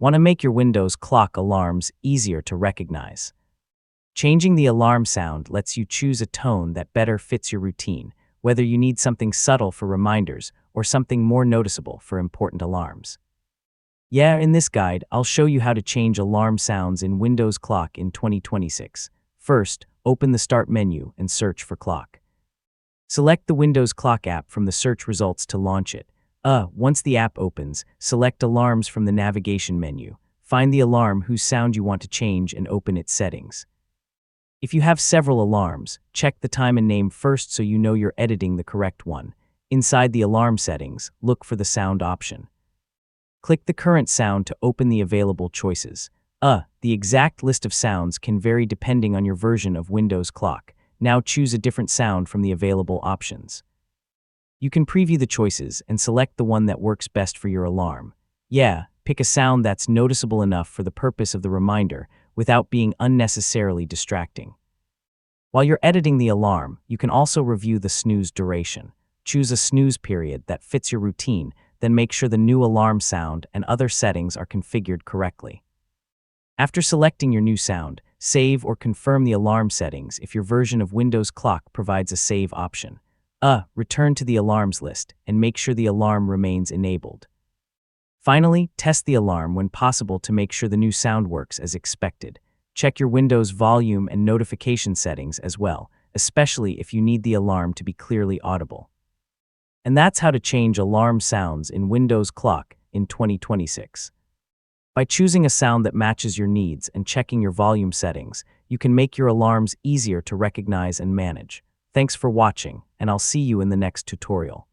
Want to make your Windows clock alarms easier to recognize? Changing the alarm sound lets you choose a tone that better fits your routine, whether you need something subtle for reminders or something more noticeable for important alarms. Yeah, in this guide, I'll show you how to change alarm sounds in Windows Clock in 2026. First, open the Start menu and search for Clock. Select the Windows Clock app from the search results to launch it. Once the app opens, select Alarms from the navigation menu. Find the alarm whose sound you want to change and open its settings. If you have several alarms, check the time and name first so you know you're editing the correct one. Inside the alarm settings, look for the sound option. Click the current sound to open the available choices. The exact list of sounds can vary depending on your version of Windows Clock. Now choose a different sound from the available options. You can preview the choices and select the one that works best for your alarm. Pick a sound that's noticeable enough for the purpose of the reminder without being unnecessarily distracting. While you're editing the alarm, you can also review the snooze duration. Choose a snooze period that fits your routine, then make sure the new alarm sound and other settings are configured correctly. After selecting your new sound, save or confirm the alarm settings if your version of Windows Clock provides a save option. Return to the alarms list and make sure the alarm remains enabled. Finally, test the alarm when possible to make sure the new sound works as expected. Check your Windows volume and notification settings as well, especially if you need the alarm to be clearly audible. And that's how to change alarm sounds in Windows Clock in 2026. By choosing a sound that matches your needs and checking your volume settings, you can make your alarms easier to recognize and manage. Thanks for watching, and I'll see you in the next tutorial.